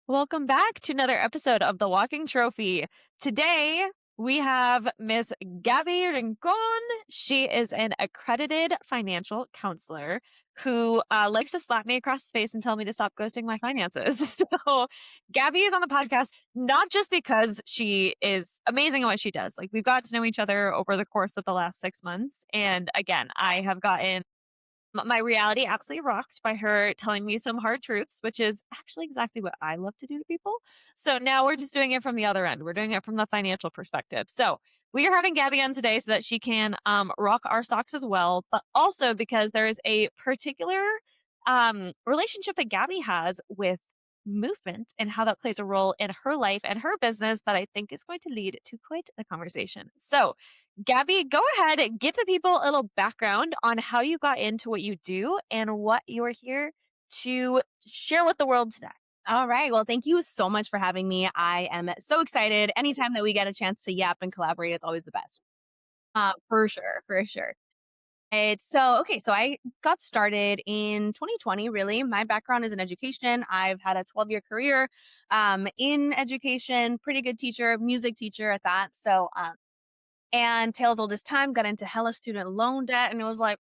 Welcome back to another episode of The Walking Trophy. Today, we have Miss Gaby Rincon. She is an accredited financial counselor who likes to slap me across the face and tell me to stop ghosting my finances. So, Gabby is on the podcast not just because she is amazing at what she does. Like, we've got to know each other over the course of the last 6 months. And again, I have gotten my reality absolutely rocked by her telling me some hard truths, which is actually exactly what I love to do to people. So now we're just doing it from the other end. We're doing it from the financial perspective. So we are having Gabby on today so that she can rock our socks as well, but also because there is a particular relationship that Gabby has with movement and how that plays a role in her life and her business that I think is going to lead to quite the conversation. So, Gabby, go ahead and give the people a little background on how you got into what you do and what you are here to share with the world today. All right. Well, thank you so much for having me. I am so excited. Anytime that we get a chance to yap and collaborate, it's always the best. For sure, for sure. It's so okay. So I got started in 2020. Really, my background is in education. I've had a 12-year career in education. Pretty good teacher, music teacher at that. And tales old as time, got into hella student loan debt, and it was like,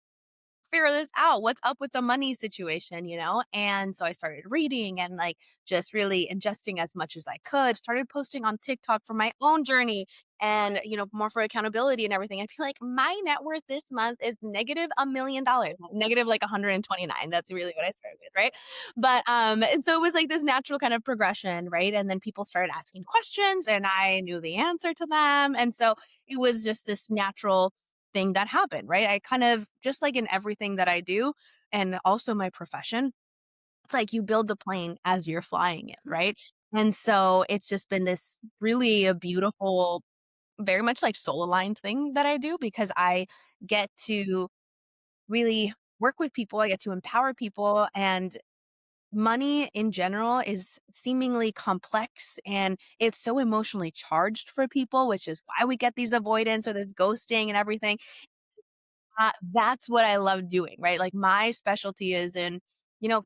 figure this out. What's up with the money situation? And so I started reading and like just really ingesting as much as I could, started posting on TikTok for my own journey and, more for accountability and everything. I'd be like, my net worth this month is negative $1 million, negative like 129. That's really what I started with. Right. And so it was like this natural kind of progression. Right. And then people started asking questions and I knew the answer to them. And so it was just this natural thing that happened, right? I kind of just like in everything that I do and also my profession, it's like you build the plane as you're flying it, right? And so it's just been this really a beautiful, very much like soul aligned thing that I do because I get to really work with people, I get to empower people and money in general is seemingly complex and it's so emotionally charged for people, which is why we get these avoidance or this ghosting and everything. That's what I love doing, right? Like my specialty is in,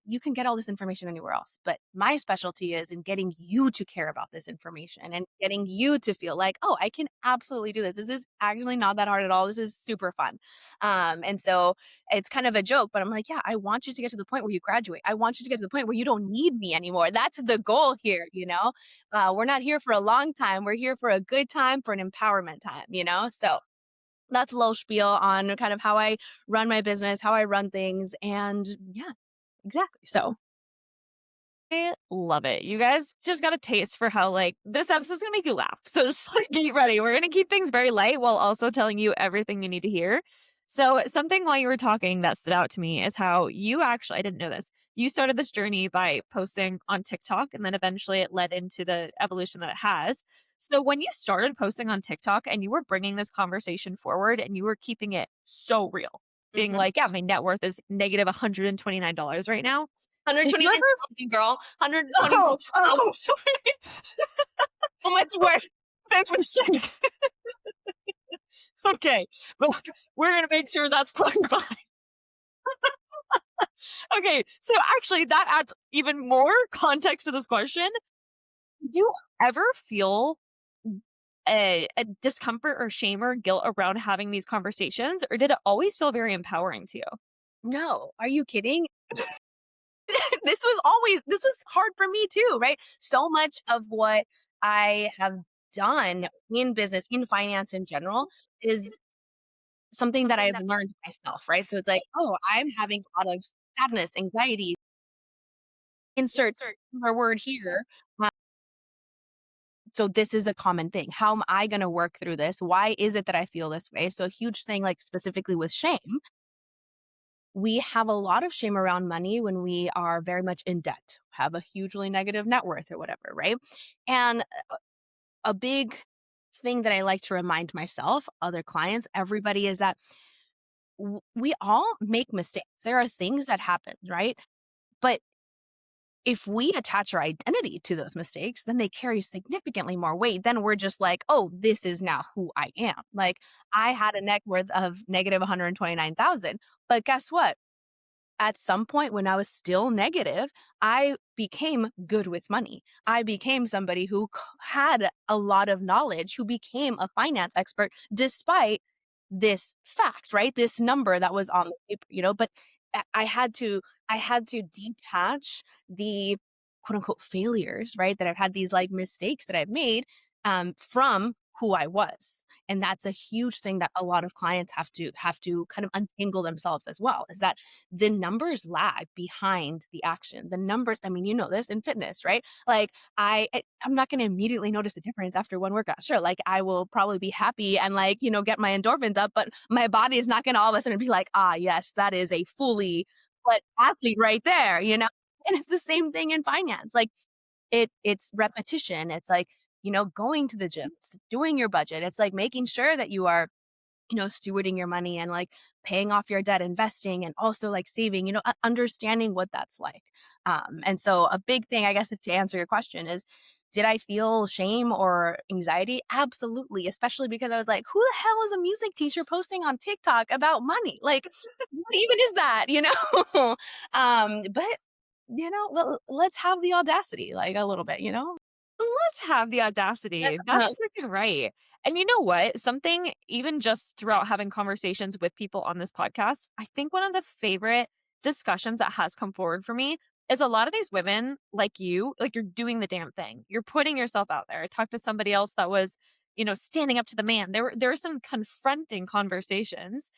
you can get all this information anywhere else, but my specialty is in getting you to care about this information and getting you to feel like, oh, I can absolutely do this. This is actually not that hard at all. This is super fun. And so it's kind of a joke, but I'm like, yeah, I want you to get to the point where you graduate. I want you to get to the point where you don't need me anymore. That's the goal here. We're not here for a long time. We're here for a good time, for an empowerment time. So that's a little spiel on kind of how I run my business, how I run things, and yeah, exactly. So I love it. You guys just got a taste for how like this episode's gonna make you laugh. So just like get ready. We're gonna keep things very light while also telling you everything you need to hear. So something while you were talking that stood out to me is how you actually I didn't know this. You started this journey by posting on TikTok and then eventually it led into the evolution that it has. So when you started posting on TikTok and you were bringing this conversation forward and you were keeping it so real, being mhm. like, yeah, my net worth is negative $129 right now. Did you ever 129,000 girl, 120. Sorry. So much work. Big mistake. Okay. Well, we're gonna make sure that's clarified. Okay, so actually that adds even more context to this question. Do you ever feel a discomfort or shame or guilt around having these conversations, or did it always feel very empowering to you? No, are you kidding? This was hard for me too, right? So much of what I have done in business, in finance in general, is something that Something I've that learned myself, right? So it's like, oh, I'm having a lot of sadness, anxiety, insert insert our word here. So this is a common thing. How am I going to work through this? Why is it that I feel this way? So a huge thing, like specifically with shame, we have a lot of shame around money when we are very much in debt, have a hugely negative net worth or whatever, right? And a big thing that I like to remind myself, other clients, everybody is that we all make mistakes. There are things that happen, right? But if we attach our identity to those mistakes, then they carry significantly more weight. Then we're just like, oh, this is now who I am. Like I had a net worth of negative 129,000. But guess what? at some point when I was still negative, I became good with money. I became somebody who had a lot of knowledge, who became a finance expert despite this fact, right? This number that was on the paper, but I had to detach the quote unquote failures, right? That I've had these like mistakes that I've made from who I was. And that's a huge thing that a lot of clients have to kind of untangle themselves as well, is that the numbers lag behind the action. The numbers, I mean, you know this in fitness, right? Like I'm not going to immediately notice a difference after one workout. Sure, like I will probably be happy and like, get my endorphins up, but my body is not going to all of a sudden be like, ah, yes, that is a fully but athlete right there. And it's the same thing in finance. Like it's repetition. It's like, going to the gym, it's doing your budget. It's like making sure that you are, stewarding your money and like paying off your debt, investing, and also like saving, understanding what that's like. And so a big thing, I guess, to answer your question is, did I feel shame or anxiety? Absolutely. Especially because I was like, who the hell is a music teacher posting on TikTok about money? Like, what even is that? But well, let's have the audacity, like a little bit. Let's have the audacity. That's freaking right. And you know what? Something even just throughout having conversations with people on this podcast, I think one of the favorite discussions that has come forward for me is a lot of these women like you, like you're doing the damn thing. You're putting yourself out there. I talked to somebody else that was, standing up to the man. There were some confronting conversations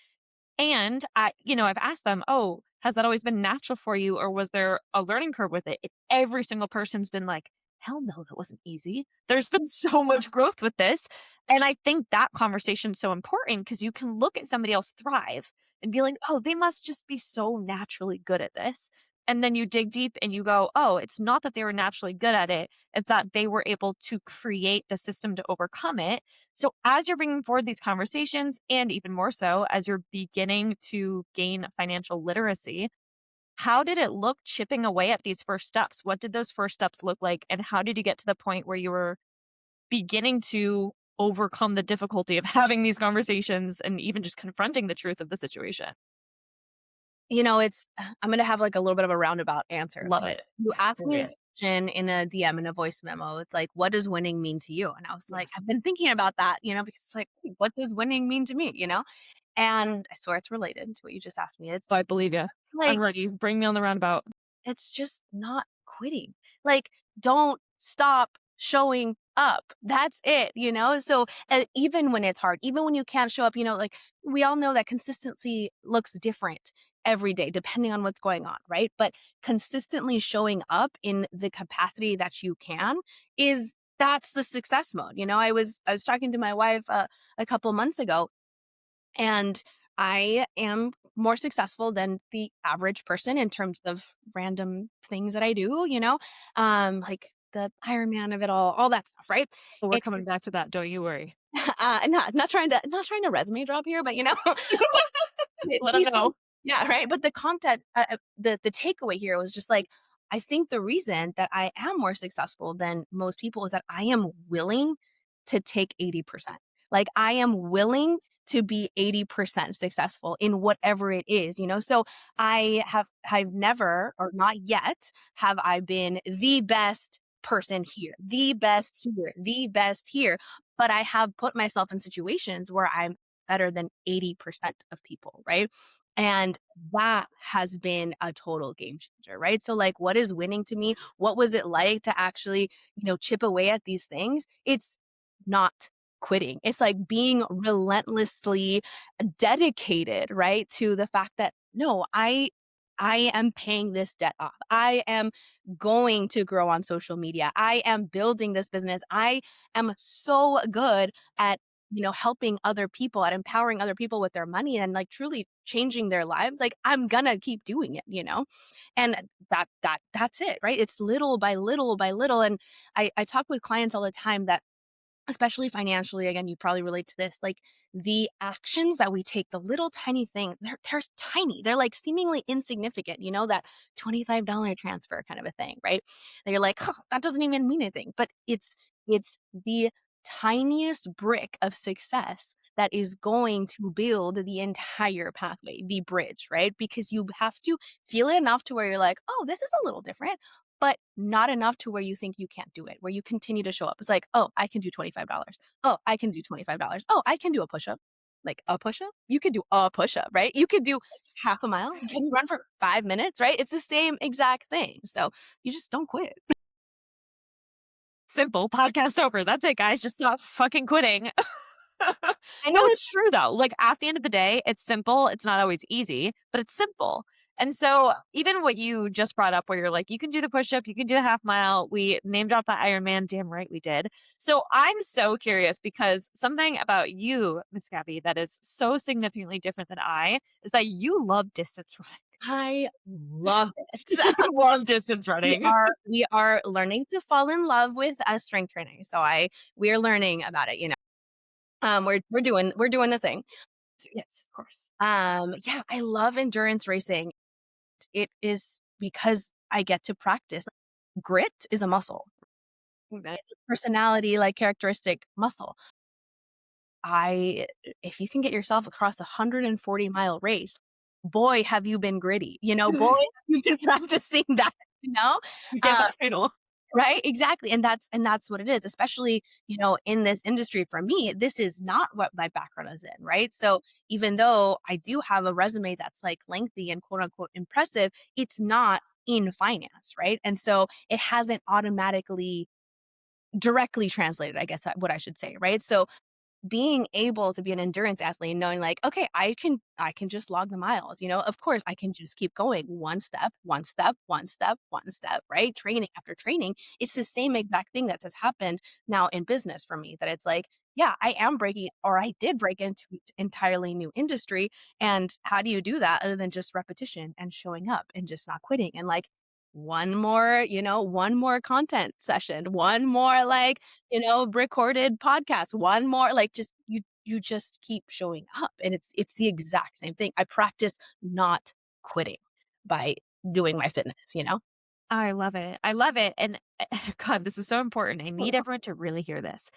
and I've asked them, "Oh, has that always been natural for you or was there a learning curve with it?" Every single person's been like, "Hell no, that wasn't easy. There's been so much growth with this." And I think that conversation's so important because you can look at somebody else thrive and be like, "Oh, they must just be so naturally good at this." And then you dig deep and you go, "Oh, it's not that they were naturally good at it. It's that they were able to create the system to overcome it." So, as you're bringing forward these conversations, and even more so as you're beginning to gain financial literacy, how did it look chipping away at these first steps? What did those first steps look like? And how did you get to the point where you were beginning to overcome the difficulty of having these conversations and even just confronting the truth of the situation? It's I'm gonna have, like, a little bit of a roundabout answer. Love Like, it. you asked For me it. this question in a DM, in a voice memo. It's like, "What does winning mean to you?" And I was like, Yes. I've been thinking about that, because it's like, "What does winning mean to me?" And I swear it's related to what you just asked me. It's I believe you. I'm like ready. Bring me on the roundabout. it's just not quitting. Like, don't stop showing up. That's it. So even when it's hard, even when you can't show up, like we all know that consistency looks different every day, depending on what's going on, right? But consistently showing up in the capacity that you can is that's the success mode. I was talking to my wife a couple months ago, and I am more successful than the average person in terms of random things that I do, like the Ironman of it all that stuff, right? But we're And, coming back to that. Don't you worry. not trying to resume drop here, but but Let them these things, know. yeah, right. But the content, the takeaway here was just like, I think the reason that I am more successful than most people is that I am willing to take 80%. Like I am willing to be 80% successful in whatever it is. So I've never, or not yet, have I been the best person here, the best here, the best here. But I have put myself in situations where I'm better than 80% of people, right? And that has been a total game changer, right? So, like, what is winning to me? What was it like to actually, chip away at these things? It's not quitting. It's like being relentlessly dedicated, right? To the fact that no, I am paying this debt off. I am going to grow on social media. I am building this business. I am so good at helping other people, at empowering other people with their money and like truly changing their lives. Like I'm gonna keep doing it. And that's it, right? It's little by little by little. And I talk with clients all the time that, especially financially, again, you probably relate to this, like the actions that we take, the little tiny thing, they're tiny. They're like seemingly insignificant, that $25 transfer kind of a thing, right? And you're like, huh, that doesn't even mean anything. But it's the tiniest brick of success that is going to build the entire pathway, the bridge, right? Because you have to feel it enough to where you're like, oh, this is a little different, but not enough to where you think you can't do it, where you continue to show up. It's like, oh, I can do $25. Oh, I can do $25. Oh, I can do a push up. Like a push up? You could do a push up, right? You could do half a mile. Can you run for 5 minutes, right? It's the same exact thing. So you just don't quit. Simple. Podcast over. That's it, guys. Just stop fucking quitting. I No, know it's true though. Like at the end of the day, it's simple. It's not always easy, but it's simple. And so even what you just brought up where you're like, you can do the push-up, you can do the half mile. We name dropped the Ironman. Damn right we did. So I'm so curious because something about you, Miss Gabby, that is so significantly different than I is that you love distance running. I love it. You love distance We running. are we are learning to fall in love with strength training. So we are learning about it, you know. We're doing the thing. Yes, of course. Yeah, I love endurance racing. It is because I get to practice. Grit is a muscle. Amen. It's a personality like characteristic muscle. I If you can get yourself across a 140-mile race, boy, have you been gritty. You know, boy, have you been practicing that, you know? You get Uh, that title. right? Exactly. And that's what it is, especially, you know, in this industry for me, this is not what my background is in, right? So even though I do have a resume that's like lengthy and quote unquote impressive, it's not in finance, right? And so it hasn't automatically directly translated, I guess what I should say, right? So being able to be an endurance athlete, knowing like, okay, I can just log the miles, you know, of course I can just keep going one step, one step, one step, one step, right? Training after training. It's the same exact thing that has happened now in business for me, that it's like, yeah, I am breaking, or I did break into entirely new industry. And how do you do that other than just repetition and showing up and just not quitting? And like, one more content session, one more like, recorded podcast, one more, like, just you just keep showing up, and it's the exact same thing. I practice not quitting by doing my fitness, you know? I love it. I love it. And God, this is so important. I need everyone to really hear this.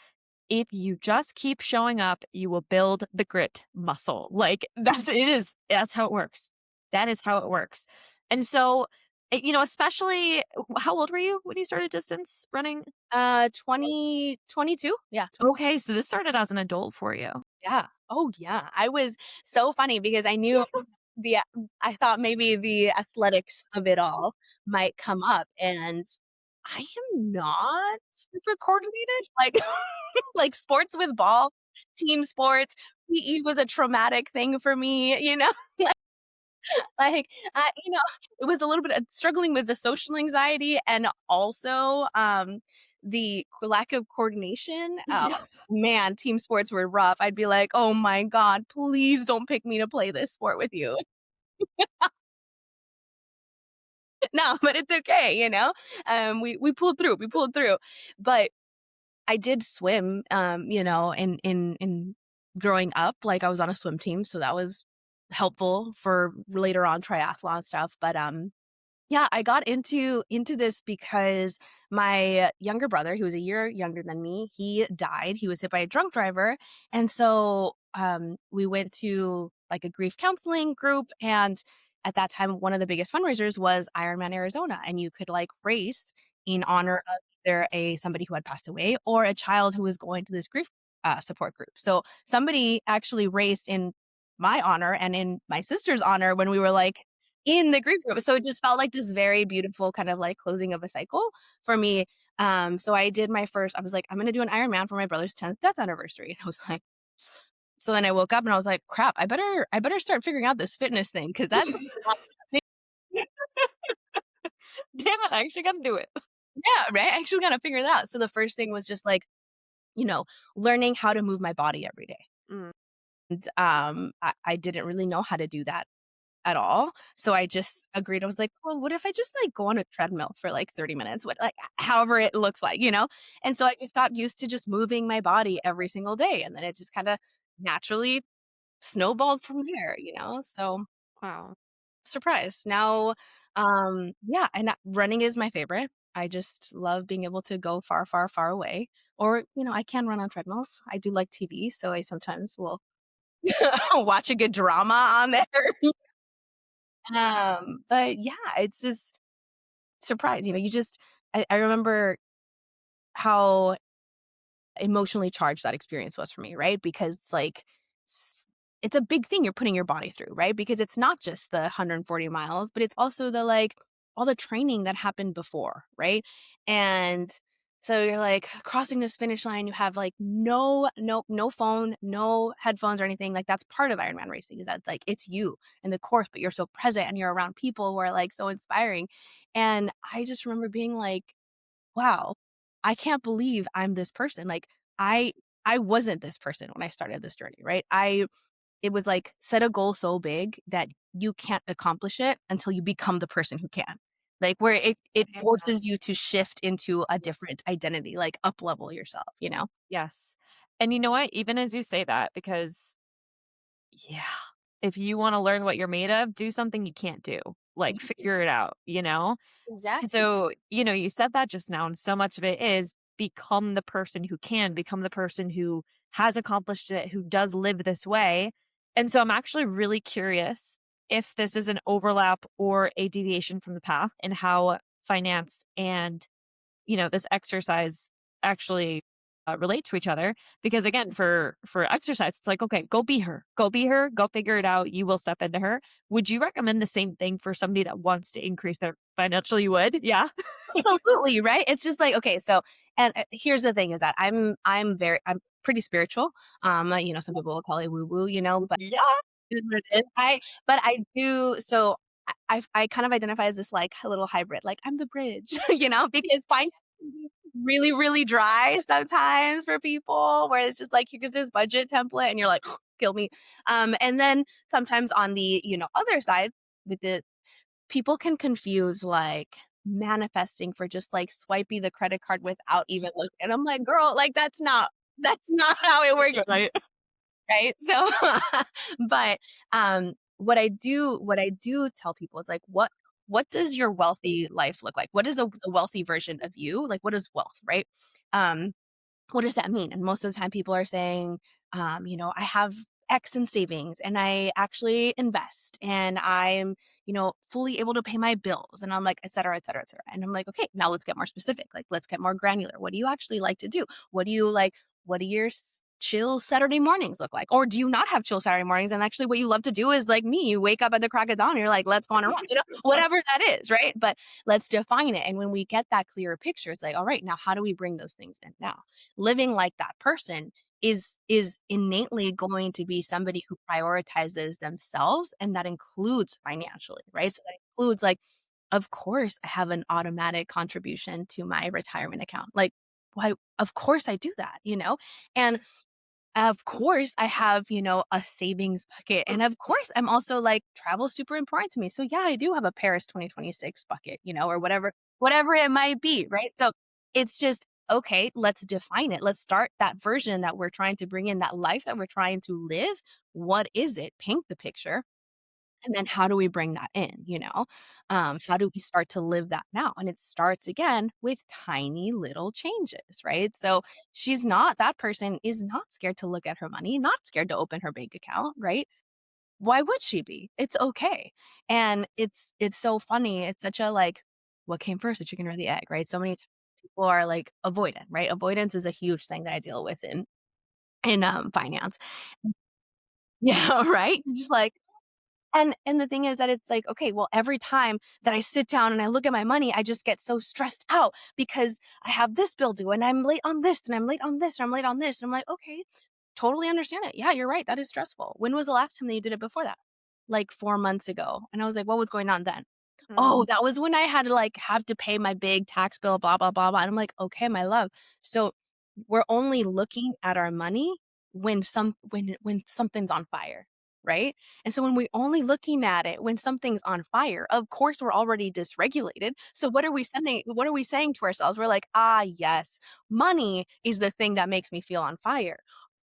If you just keep showing up, you will build the grit muscle. Like that's how it works. That is how it works. And so, especially how old were you when you started distance running? 2022? Yeah, Okay, so this started as an adult for you. yeah. Oh, yeah. I was so funny because I knew the I thought maybe the athletics of it all might come up, and I am not super coordinated. Like like sports with ball, team sports, PE was a traumatic thing for me, you know? Like, it was a little bit of struggling with the social anxiety and also, the lack of coordination. Yeah. Man, team sports were rough. I'd be like, "Oh my god, please don't pick me to play this sport with you." No, but it's okay, you know? We pulled through, we pulled through. But I did swim, in growing up, like, I was on a swim team, so that was helpful for later on triathlon stuff. But, yeah, I got into this because my younger brother, who was a year younger than me, he died. He was hit by a drunk driver, and so, we went to, like, a grief counseling group, and at that time, one of the biggest fundraisers was Ironman Arizona, and you could, like, race in honor of either somebody who had passed away or a child who was going to this grief, support group. So, somebody actually raced in my honor and in my sister's honor when we were, like, in the grief group. So it just felt like this very beautiful kind of like closing of a cycle for me. So I was like, I'm gonna do an Ironman for my brother's 10th death anniversary. And I was like, so then I woke up and I was like, crap, I better start figuring out this fitness thing because that's not Damn it, I actually gotta do it. yeah, right. I actually gotta figure it out. So the first thing was just like, you know, learning how to move my body every day. Mm. And I didn't really know how to do that at all. So I just agreed. I was like, well, what if I just like go on a treadmill for like 30 minutes? What, like, however it looks like, you know? And so I just got used to just moving my body every single day. And then it just kind of naturally snowballed from there, you know? So Wow. surprise. Now, yeah. And running is my favorite. I just love being able to go far, far, far away. Or, I can run on treadmills. I do like TV, so I sometimes will watch a good drama on there. But yeah, it's just surprise. I remember how emotionally charged that experience was for me, right? Because s- it's a big thing you're putting your body through, right? Because it's not just the 140 miles, but it's also the all the training that happened before, right? And so you're like crossing this finish line, you have no phone, no headphones or anything. Like that's part of Ironman racing is that it's you in the course, but you're so present and you're around people who are so inspiring. And I just remember being like, wow, I can't believe I'm this person. I I wasn't this person when I started this journey, right? It was set a goal so big that you can't accomplish it until you become the person who can. Like where it Yeah. forces you to shift into a different identity, like up level yourself, you know? Yes. And you know what? Even as you say that, because yeah, if you wanna learn what you're made of, do something you can't do. Like, figure it out, you know? And Exactly. so, you said that just now, and so much of it is become the person who can, become the person who has accomplished it, who does live this way. And so I'm actually really curious if this is an overlap or a deviation from the path and how finance and this exercise actually relate to each other. Because again, for exercise, it's like, okay, go be her, go figure it out. You will step into her. Would you recommend the same thing for somebody that wants to increase their financial? You would, yeah. Absolutely, right? It's just okay, so and here's the thing is that I'm pretty spiritual. Some people will call it woo woo, but Yeah. it is what it is. I do so I kind of identify as this little hybrid. Like I'm the bridge, because finance can be really, really dry sometimes for people where it's just here's this budget template and you're like, kill me. And then sometimes on the, other side with the people can confuse manifesting for just swiping the credit card without even looking. And I'm like, girl, that's not how it works, Right. right? So, but what I do tell people is what does your wealthy life look like? What is a wealthy version of you? Like, what is wealth, right? Um, what does that mean? And most of the time people are saying, I have X in savings and I actually invest and I'm, fully able to pay my bills. And I'm like, et cetera, et cetera, et cetera. And I'm like, okay, now let's get more specific. Like, let's get more granular. What do you actually like to do? What do you like? What do your chill Saturday mornings look like? Or do you not have chill Saturday mornings? And actually what you love to do is like me, you wake up at the crack of dawn and you're like, let's go on a run, whatever that is. Right. But let's define it. And when we get that clearer picture, it's like, all right, now how do we bring those things in now? Living like that person is innately going to be somebody who prioritizes themselves, and that includes financially, right? So that includes of course I have an automatic contribution to my retirement account. Like why of course I do that, And of course, I have, a savings bucket. And of course, I'm also travel super important to me. So yeah, I do have a Paris 2026 bucket, or whatever it might be. Right. So it's just, okay, let's define it. Let's start that version that we're trying to bring in, that life that we're trying to live. What is it? Paint the picture. And then how do we bring that in, How do we start to live that now? And it starts again with tiny little changes, right? So that person is not scared to look at her money, not scared to open her bank account, right? Why would she be? It's okay. And it's so funny. It's such a what came first, the chicken or the egg, right? So many times people are avoidant, right? Avoidance is a huge thing that I deal with in finance. Yeah, right? You're just and the thing is that it's okay, well, every time that I sit down and I look at my money, I just get so stressed out because I have this bill due and I'm late on this and I'm late on this and I'm late on this. And I'm like, okay, totally understand it. Yeah, you're right. That is stressful. When was the last time that you did it before that? Like 4 months ago. And I was like, what was going on then? Mm. Oh, that was when I had to have to pay my big tax bill, blah, blah, blah, blah. And I'm like, okay, my love. So we're only looking at our money when something's on fire, right? And so when we're only looking at it when something's on fire, of course we're already dysregulated. So what are we saying to ourselves? We're like, ah, yes, money is the thing that makes me feel on fire.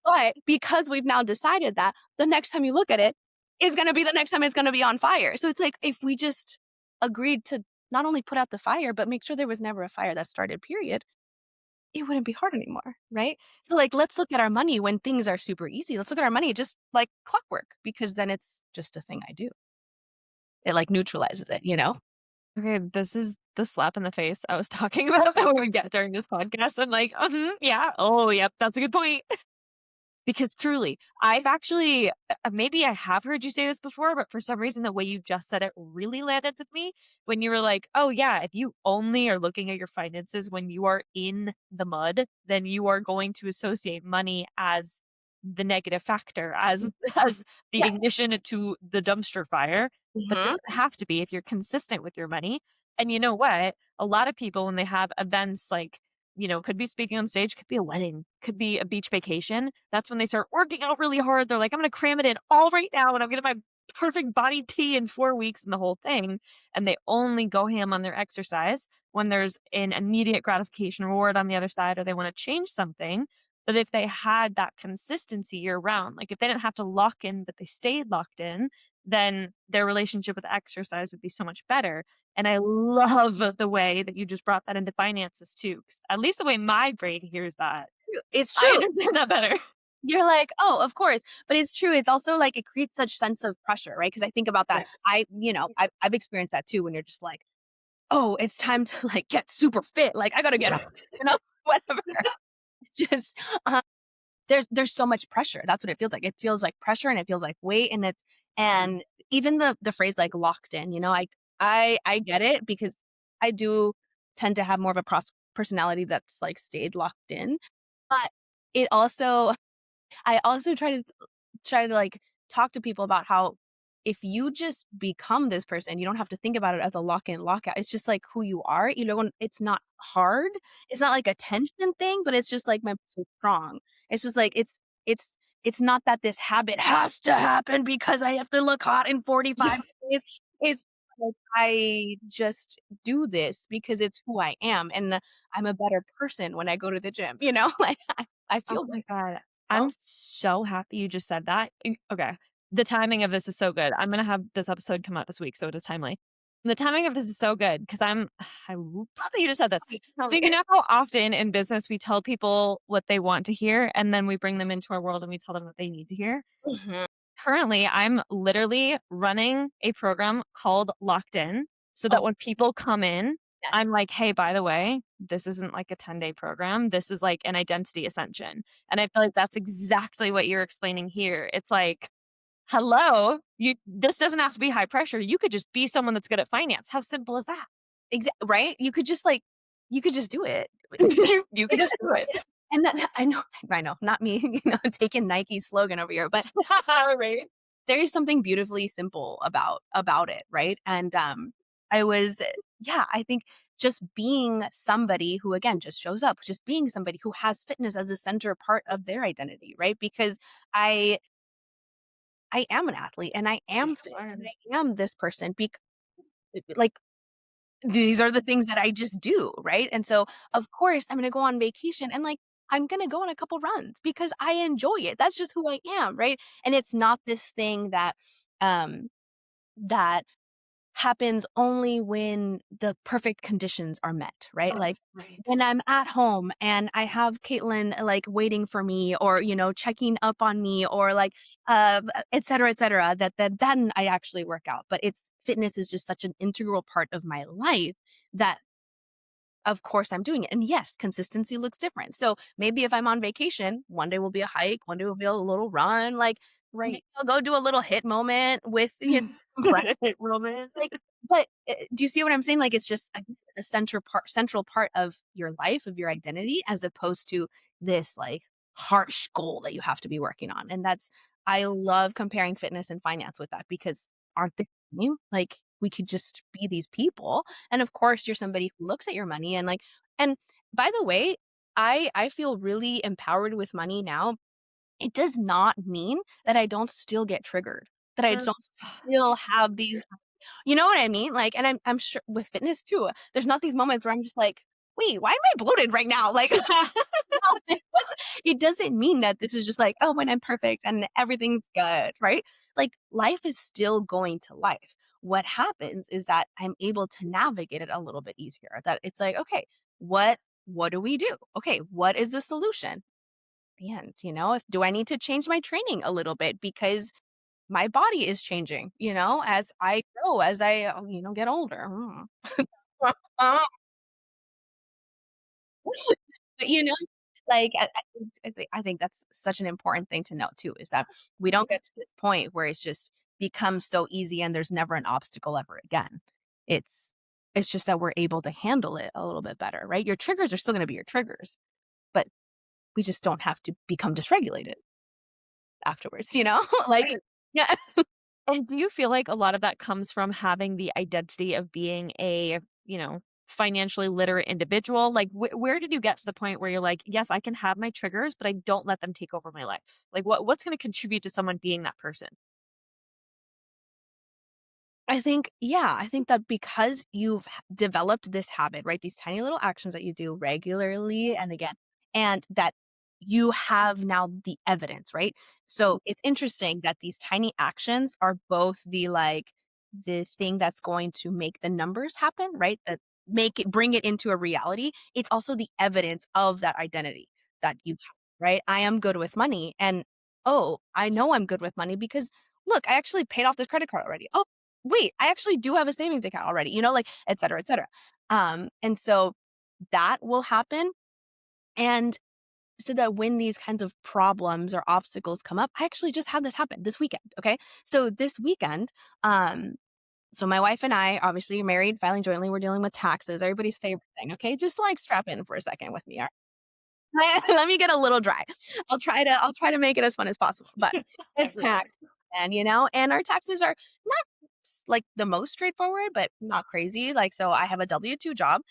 But because we've now decided that, the next time you look at it is going to be the next time it's going to be on fire. So it's like if we just agreed to not only put out the fire, but make sure there was never a fire that started, period, it wouldn't be hard anymore, right? So, like, let's look at our money when things are super easy. Let's look at our money just like clockwork because then it's just a thing I do. It, like, neutralizes it, you know? Okay, this is the slap in the face I was talking about that we would get during this podcast. I'm like, yeah, oh, yep, that's a good point. Because truly, I've actually maybe I have heard you say this before, but for some reason, the way you just said it really landed with me when you were like, "Oh, yeah, if you only are looking at your finances when you are in the mud, then you are going to associate money as the negative factor, as Mm, as the yeah. ignition to the dumpster fire." But it Mhm. doesn't have to be if you're consistent with your money. And you know what? A lot of people, when they have events like could be speaking on stage, could be a wedding, could be a beach vacation. That's when they start working out really hard. They're like, I'm going to cram it in all right now and I'm going to my perfect body tea in 4 weeks and the whole thing. And they only go ham on their exercise when there's an immediate gratification reward on the other side or they want to change something. But if they had that consistency year round, like if they didn't have to lock in, but they stayed locked in, then their relationship with exercise would be so much better. And I love the way that you just brought that into finances too, 'cause at least the way my brain hears that, It's I true. understand that better. You're like, "Oh, of course." But it's true. It's also like it creates such sense of pressure, right? Because I think about that. Yes. I've experienced that too when you're just like, "Oh, it's time to like get super fit. Like I gotta get up," you know, whatever. It's just there's so much pressure. That's what it feels like. It feels like pressure and it feels like weight and even the phrase like locked in, I get it because I do tend to have more of a personality that's like stayed locked in. But it also I also try to like talk to people about how if you just become this person, you don't have to think about it as a lock in, lockout. It's just like who you are. It's not hard. It's not like a tension thing, but it's just like my so strong. It's just like it's not that this habit has to happen because I have to look hot in 45 Yeah. days. It's like I just do this because it's who I am and I'm a better person when I go to the gym, Like I Oh feel good. my god. Oh, I'm so happy you just said that. Okay. The timing of this is so good. I'm gonna have this episode come out this week, so it is timely. The timing of this is so good because I love that you just said this. tell So me. you know how often in business we tell people what they want to hear and then we bring them into our world and we tell them what they need to hear? Mhm. Currently, I'm literally running a program called Locked In so that Oh, when people come in, I'm yes. like, "Hey, by the way, this isn't like a 10-day program. This is like an identity ascension." And I feel like that's exactly what you're explaining here. It's like, "Hello, this doesn't have to be high pressure. You could just be someone that's good at finance. How simple is that?" Right? You could just do it. You could It's just do it. and that I know, not me, taking Nike's slogan over here, but Right? there is something beautifully simple about it, right? And, I was yeah, I think just being somebody who, again, just shows up, just being somebody who has fitness as a center part of their identity, right? Because I I am an athlete, and I am fit, Sure. and I am this person like, these are the things that I just do, right? And so, of course, I'm gonna go on vacation and, like, I'm gonna go on a couple runs because I enjoy it. That's just who I am, right? And it's not this thing um, that happens only when the perfect conditions are met, right? Oh, Like, right. when I'm at home and I have Caitlin, like, waiting for me or, checking up on me or, like, et cetera, that then I actually work out. But fitness is just such an integral part of my life that of course I'm doing it. And yes, consistency looks different. So maybe if I'm on vacation, one day will be a hike, one day will be a little run, like maybe Right. I'll go do a little hit moment with some friends. Roman. Like, but do you see what I'm saying? Like it's just a central part of your life, of your identity, as opposed to this like harsh goal that you have to be working on. And I love comparing fitness and finance with that because aren't they the same? Like we could just be these people and of course, you're somebody who looks at your money and by the way, I feel really empowered with money now. It does not mean that I don't still get triggered, that I Uh, don't still have these you know what I mean? Like, and I'm sure with fitness too, there's not these moments where I'm just like, wait, why am I bloated right now? Like, no, it doesn't mean that this is just like, oh, when I'm perfect and everything's good, right? Like life is still going to life. What happens is that I'm able to navigate it a little bit easier. That it's like, okay, what do we do? Okay, what is the solution? The end, if do I need to change my training a little bit because my body is changing, as I grow, as I, get older. But, like, I think that's such an important thing to note too, is that we don't get to this point where it's just becomes so easy and there's never an obstacle ever again. It's it's just that we're able to handle it a little bit better, right? Your triggers are still gonna be your triggers, but we just don't have to become dysregulated afterwards, Like Right. yeah. And do you feel like a lot of that comes from having the identity of being a, financially literate individual? Like, where did you get to the point where you're like, yes, I can have my triggers, but I don't let them take over my life? Like, what's going to contribute to someone being that person? I think that because you've developed this habit, right? These tiny little actions that you do regularly and again, and that you have now the evidence, right? So it's interesting that these tiny actions are both the thing that's going to make the numbers happen, right? That bring it into a reality. It's also the evidence of that identity that you have, right? I am good with money. And oh, I know I'm good with money because look, I actually paid off this credit card already. Oh, wait, I actually do have a savings account already, like, et cetera, et cetera. And so that will happen. And so that when these kinds of problems or obstacles come up, I actually just had this happen this weekend. Okay. So this weekend, so my wife and I obviously married, filing jointly, we're dealing with taxes, everybody's favorite thing. Okay. Just like strap in for a second with me. All right? Let me get a little dry. I'll try to make it as fun as possible. But it's Everyone. tax and and our taxes are not like the most straightforward, but not crazy. Like, so I have a W-2 job.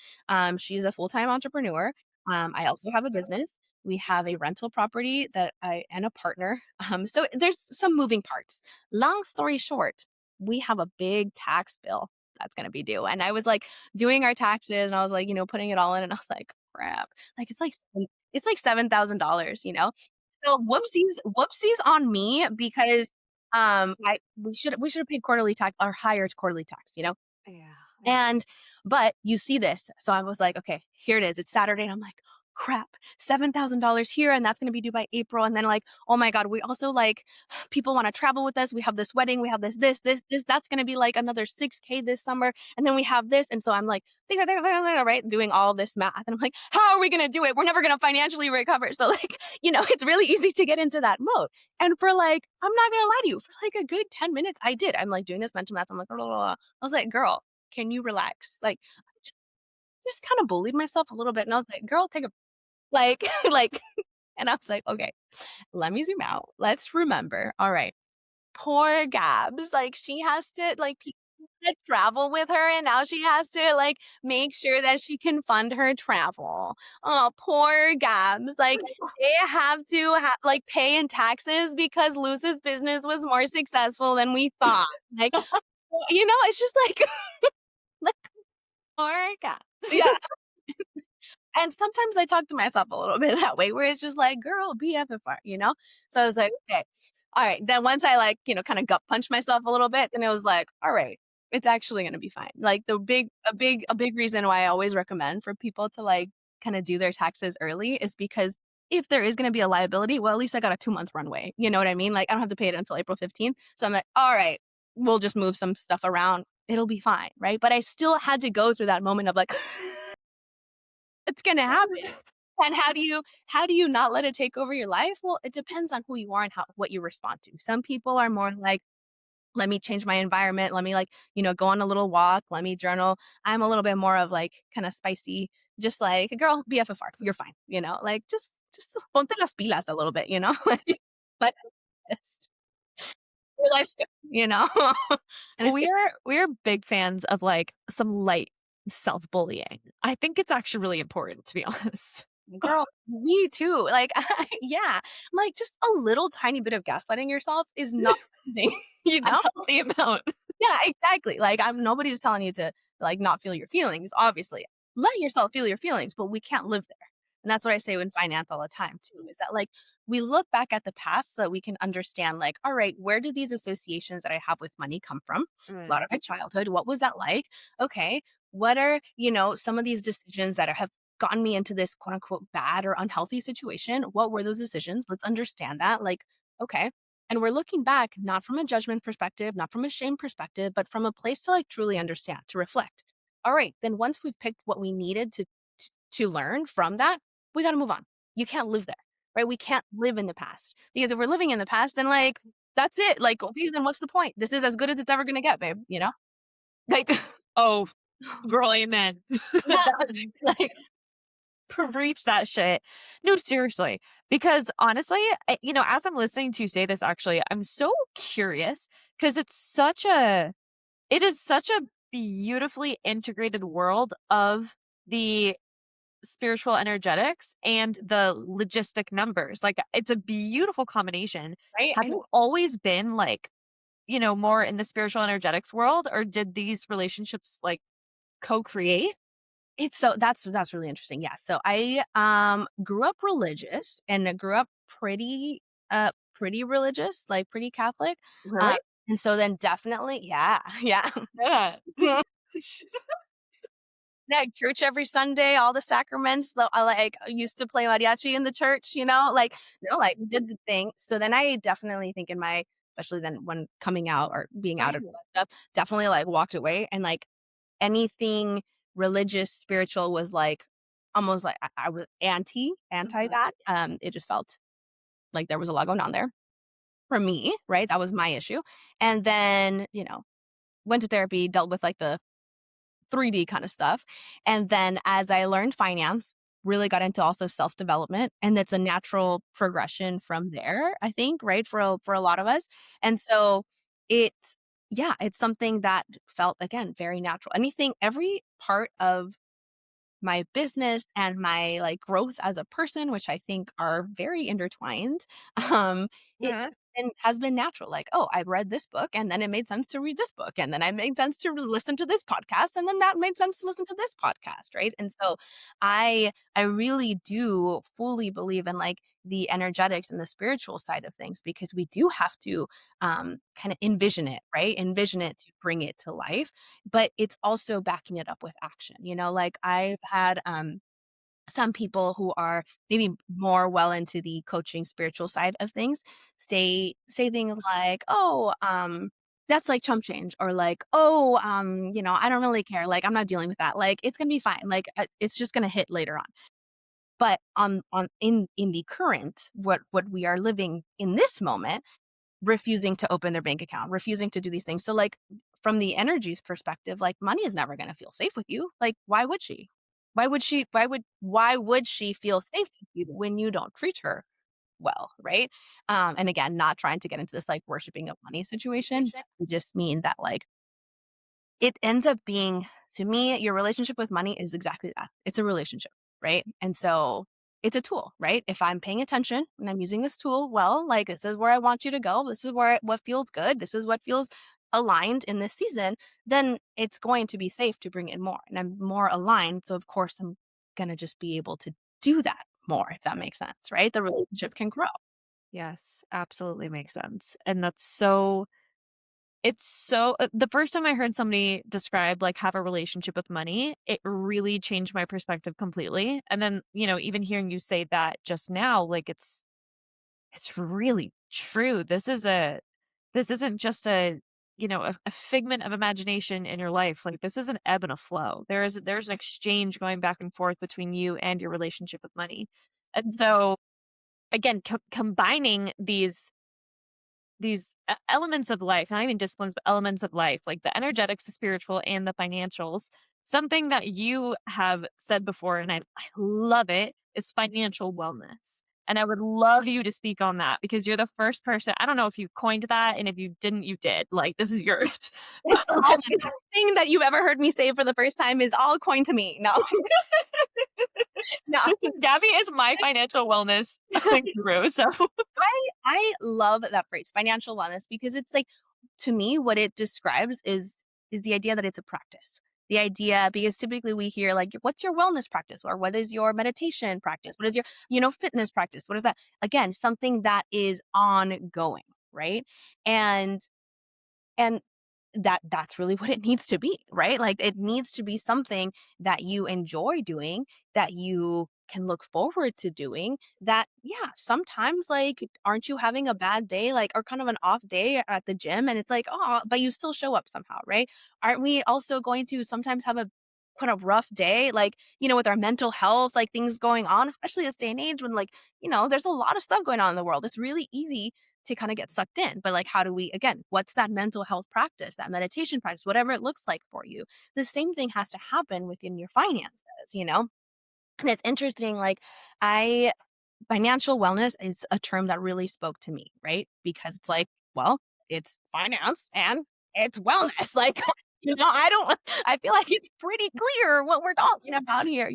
She's a full-time entrepreneur. I also have a business. We have a rental property that I and a partner. So there's some moving parts. Long story short, we have a big tax bill that's going to be due. And I was like doing our taxes and I was like, putting it all in and I was like, crap. Like it's like $7,000. So whoopsies on me because I we should have paid quarterly tax or higher quarterly tax. Yeah. Yeah. And but you see this. So I was like, okay, here it is. It's Saturday. And I'm like, crap, $7,000 here. And that's going to be due by April. And then like, oh my God, we also like people want to travel with us. We have this wedding. We have this. That's going to be like another 6K this summer. And then we have this. And so I'm like, right, doing all this math. And I'm like, how are we going to do it? We're never going to financially recover. So like, it's really easy to get into that mode. And for like, I'm not going to lie to you, for like a good 10 minutes, I did. I'm like doing this mental math. I'm like, blah, blah, blah. I was like, girl, can you relax? Like, I just kind of bullied myself a little bit, and I was like, "Girl, take a like, like," and I was like, "Okay, let me zoom out. Let's remember. All right, poor Gabs. Like, she has to people to travel with her, and now she has to like make sure that she can fund her travel. Oh, poor Gabs. Like." They have to like pay in taxes because Luz's business was more successful than we thought. Like, it's just like, like, Poor cat. yeah. And sometimes I talk to myself a little bit that way where it's just like, girl, be FFR. So I was like, okay. All right. Then once I like, kind of gut punch myself a little bit, then it was like, all right, it's actually gonna be fine. Like a big reason why I always recommend for people to like kind of do their taxes early is because if there is gonna be a liability, well, at least I got a 2-month runway. You know what I mean? Like I don't have to pay it until April 15th. So I'm like, all right, we'll just move some stuff around. It'll be fine. Right. But I still had to go through that moment of like, it's gonna happen. And how do you not let it take over your life? Well, it depends on who you are and what you respond to. Some people are more like, let me change my environment. Let me like, go on a little walk. Let me journal. I'm a little bit more of like kind of spicy, just like, girl, BFFR, you're fine. Like just ponte las pilas a little bit. Like just your life's good. And it's We're big fans of like some light self-bullying. I think it's actually really important, to be honest. girl, me too. Like, yeah, like just a little tiny bit of gaslighting yourself is not something, you A know? healthy amount. Yeah, exactly. Like, nobody's telling you to like not feel your feelings, obviously. let yourself feel your feelings, but we can't live there. And that's what I say in finance all the time too, is that like we look back at the past so that we can understand like, all right, where did these associations that I have with money come from? A lot Right. of my childhood. What was that like? Okay. What are, some of these decisions that have gotten me into this quote unquote bad or unhealthy situation? What were those decisions? Let's understand that. Like, okay. And we're looking back, not from a judgment perspective, not from a shame perspective, but from a place to like truly understand, to reflect. All right, then once we've picked what we needed to learn from that, we got to move on. You can't live there, right? We can't live in the past because if we're living in the past, then like that's it. Like, okay, then what's the point? This is as good as it's ever gonna get, babe. Like, Oh, girl, amen. yeah, Like, preach that shit. No, seriously, because honestly, as I'm listening to you say this, actually, I'm so curious because it is such a beautifully integrated world of the spiritual energetics and the logistic numbers. Like, it's a beautiful combination. right. Have you always been like, more in the spiritual energetics world, or did these relationships like co-create? It's so that's really interesting. Yeah. So I grew up religious and I grew up pretty religious, like pretty Catholic. Uh Really? and so then definitely, yeah, yeah. Yeah. Like church every Sunday, all the sacraments. I like used to play mariachi in the church, like like did the thing. So then I definitely think in my, especially then when coming out or being out of Right. all that stuff, definitely like walked away and like anything religious, spiritual was like almost like I was anti Mhm. that. It just felt like there was a lot going on there for me, right? That was my issue. And then, went to therapy, dealt with like the 3D kind of stuff. And then as I learned finance, really got into also self-development, and that's a natural progression from there, I think, right? For a lot of us. And so it's yeah, it's something that felt again very natural. Every part of my business and my like growth as a person, which I think are very intertwined, um, it Yeah. has been natural. Like, oh, I read this book, and then it made sense to read this book, and then I made sense to listen to this podcast, and then that made sense to listen to this podcast, right? And so, I really do fully believe in like the energetics and the spiritual side of things because we do have to kind of envision it, right? Envision it to bring it to life, but it's also backing it up with action. Like I've had some people who are maybe more well into the coaching spiritual side of things say things like, "Oh, that's like chump change," or like, "Oh, I don't really care. Like I'm not dealing with that. Like it's going to be fine. Like it's just going to hit later on." But on in the current what we are living in this moment, refusing to open their bank account, refusing to do these things. So, like, from the energies perspective, like, money is never gonna feel safe with you. Like, why would she? Why would she feel safe with you when you don't treat her well, right? And again, not trying to get into this, like, worshiping of money situation. I just mean that, like, it ends up being to me, your relationship with money is exactly that. It's a relationship, right? And so it's a tool, right? If I'm paying attention and I'm using this tool well, like this is where I want you to go. This is where what feels good. This is what feels aligned in this season, then it's going to be safe to bring in more. And I'm more aligned. So of course I'm gonna just be able to do that more, if that makes sense, right? The relationship can grow. Yes, absolutely makes sense. And the first time I heard somebody describe like have a relationship with money, it really changed my perspective completely. And then, even hearing you say that just now, like it's really true. This isn't just a figment of imagination in your life. Like, this is an ebb and a flow. There's an exchange going back and forth between you and your relationship with money. And so again, combining these elements of life, not even disciplines, but elements of life, like the energetics, the spiritual, and the financials. Something that you have said before, and I love it, is financial wellness. And I would love you to speak on that because you're the first person. I don't know if you coined that, and if you didn't, you did. Like, this is yours. It's all everything that you've ever heard me say for the first time is all coined to me. No, no. Gabby is my financial wellness guru. So, I love that phrase, financial wellness, because it's like to me what it describes is the idea that it's a practice. The idea, because typically we hear like, what's your wellness practice? Or what is your meditation practice? What is your, fitness practice? What is that? Again, something that is ongoing, right? And and that's really what it needs to be, right? Like, it needs to be something that you enjoy doing, that you can look forward to doing, that yeah, sometimes, like, aren't you having a bad day, like, or kind of an off day at the gym, and it's like, "Oh," but you still show up somehow, right? Aren't we also going to sometimes have a kind of rough day, like, with our mental health, like, things going on, especially this day and age when, like, there's a lot of stuff going on in the world. It's really easy to kind of get sucked in. But like, how do we, again, what's that mental health practice, that meditation practice, whatever it looks like for you? The same thing has to happen within your finances. And it's interesting, like, I, financial wellness is a term that really spoke to me, right? Because it's like, well, it's finance and it's wellness. Like, I don't, I feel like it's pretty clear what we're talking about here.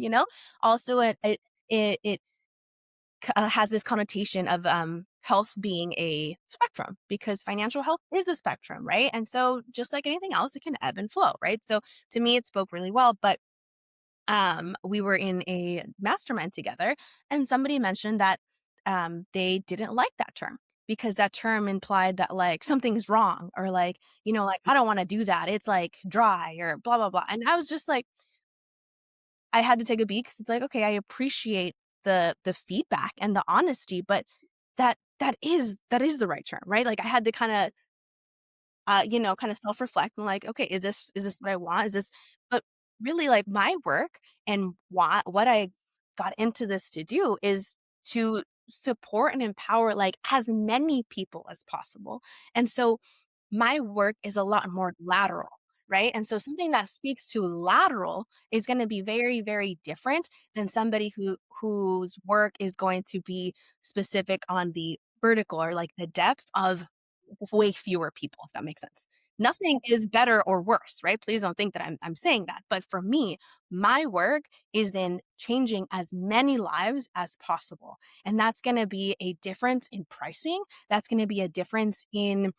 Also, it has this connotation of health being a spectrum, because financial health is a spectrum, right? And so just like anything else, it can ebb and flow, right? So to me, it spoke really well. But we were in a mastermind together, and somebody mentioned that they didn't like that term, because that term implied that like something's wrong, or like, like, I don't want to do that, it's like dry or blah blah blah. And I was just like, I had to take a beat, because it's like, okay, I appreciate the feedback and the honesty, but that is the right term, right? Like, I had to kind of self-reflect and like, okay, is this what I want? Is this, but really, like, my work and what I got into this to do is to support and empower like as many people as possible. And so my work is a lot more lateral, right? And so something that speaks to lateral is going to be very, very different than somebody whose work is going to be specific on the vertical, or like the depth of way fewer people, if that makes sense. Nothing is better or worse, right? Please don't think that I'm saying that. But for me, my work is in changing as many lives as possible. And that's going to be a difference in pricing. That's going to be a difference in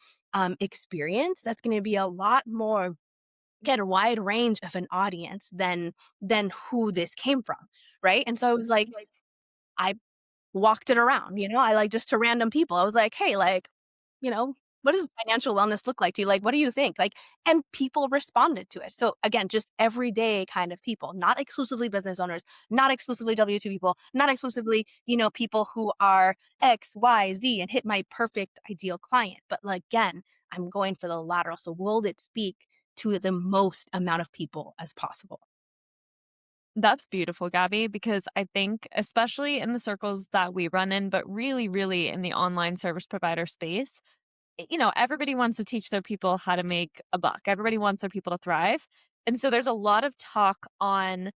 experience. That's going to be a lot more, get a wide range of an audience than who this came from. Right. And so it was like, I walked it around, I like, just to random people. I was like, "Hey, like, what does financial wellness look like to you? Like, what do you think?" Like, and people responded to it. So again, just everyday kind of people, not exclusively business owners, not exclusively W2 people, not exclusively, people who are X, Y, Z and hit my perfect ideal client. But like, again, I'm going for the lateral. So will it speak to the most amount of people as possible? That's beautiful, Gabby, because I think, especially in the circles that we run in, but really, really in the online service provider space, everybody wants to teach their people how to make a buck. Everybody wants their people to thrive. And so there's a lot of talk on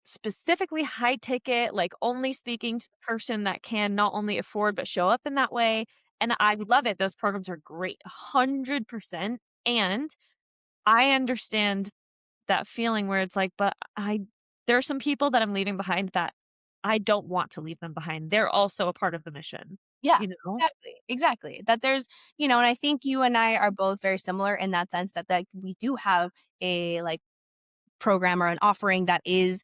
specifically high ticket, like only speaking to the person that can not only afford, but show up in that way. And I love it. Those programs are great, 100%. And I understand that feeling where it's like, but there are some people that I'm leaving behind that I don't want to leave them behind. They're also a part of the mission, Yeah, you know? exactly, exactly. That there's, and I think you and I are both very similar in that sense, that we do have a like program or an offering that is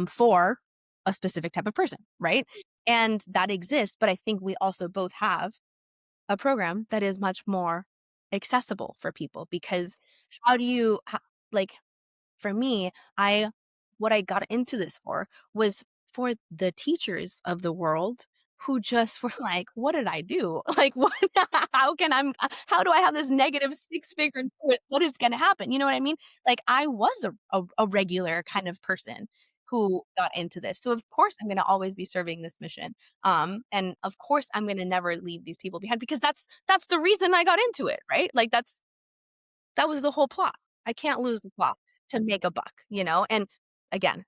for a specific type of person, right? And that exists, but I think we also both have a program that is much more accessible for people, because how do you, like, for me, I what I got into this for was for the teachers of the world who just were like, "What did I do? Like, what? How do I have this negative six-figure? What is going to happen?" You know what I mean? Like, I was a regular kind of person who got into this, so of course I'm going to always be serving this mission. And of course I'm going to never leave these people behind, because that's the reason I got into it, right? Like, that was the whole plot. I can't lose the plot to make a buck. And again,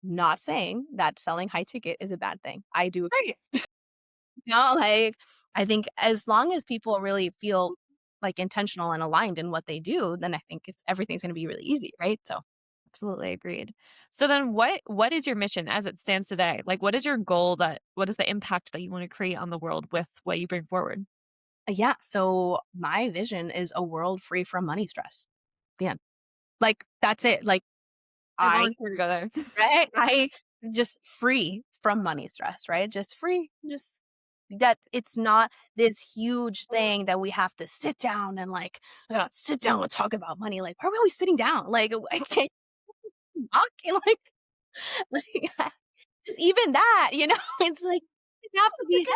not saying that selling high ticket is a bad thing. I do agree. Like, I think as long as people really feel like intentional and aligned in what they do, then I think everything's going to be really easy, right? So, Absolutely agreed. So then what is your mission as it stands today? Like what is your goal, that what is the impact that you want to create on the world with what you bring forward? yeah. So my vision is a world free from money stress. The end. Like, that's it. Like, I I volunteer to go there. right? I just free from money stress, right? Just free, just that it's not this huge thing that we have to sit down and like, I gotta sit down and talk about money. Like, why are we always sitting down? Like, I can't talk. And like just even that, it's like it have to be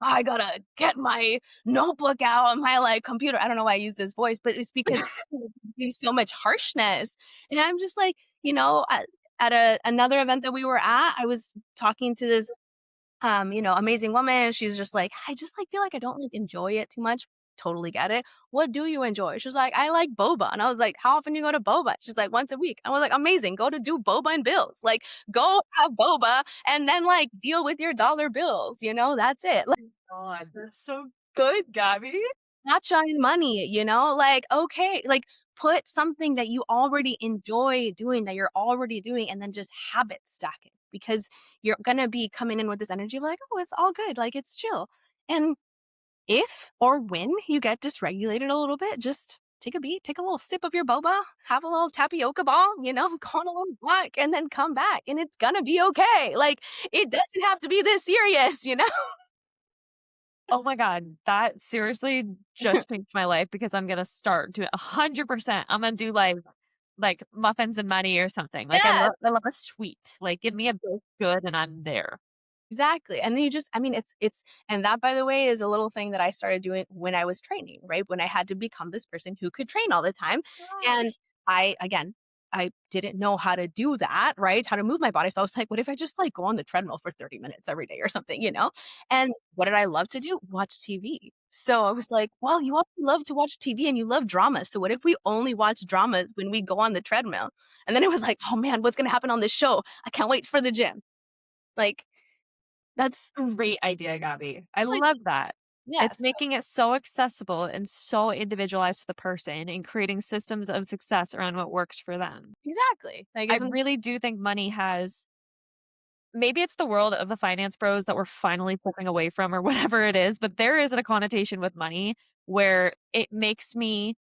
I gotta get my notebook out on my, like, computer. I don't know why I use this voice, but it's because there's so much harshness, and I'm just like, at another event that we were at, I was talking to this amazing woman. And she's just like, I just like feel like I don't like enjoy it too much. Totally get it. What do you enjoy? She's like, I like boba. And I was like, how often do you go to boba? She's like, once a week. I was like, amazing. Go to do boba and bills. Like, go have boba and then like deal with your dollar bills. That's it. Like, God, that's so good, Gabby. matcha and money, like, okay, like put something that you already enjoy doing that you're already doing and then just habit stack it because you're gonna be coming in with this energy of like, oh, it's all good, like it's chill. And if or when you get dysregulated a little bit, just take a beat, take a little sip of your boba, have a little tapioca ball, go on a little walk and then come back and it's gonna be okay. Like it doesn't have to be this serious. Oh my god, that seriously just changed my life because I'm gonna start doing 100%. I'm gonna do, like, muffins and money or something. Like, Yes. I love a sweet. Like, give me a baked good and I'm there. Exactly, and then you just I mean, it's and that, by the way, is a little thing that I started doing when I was training, right? When I had to become this person who could train all the time, and I didn't know how to do that, right? How to move my body, so I was like, "What if I just, like, go on the treadmill for 30 minutes every day or something," you know? And what did I love to do? Watch TV. So I was like, "Well, you also love to watch TV and you love drama, so what if we only watch dramas when we go on the treadmill?" And then it was like, "Oh, man, what's gonna happen on this show? I can't wait for the gym." Like, that's Great idea, Gabby. I like love that. It's yes, making it so accessible and so individualized to the person and creating systems of success around what works for them. exactly. Like, I isn't really do think money has maybe it's the world of the finance bros that we're finally flipping away from or whatever it is, but there is a connotation with money where it makes me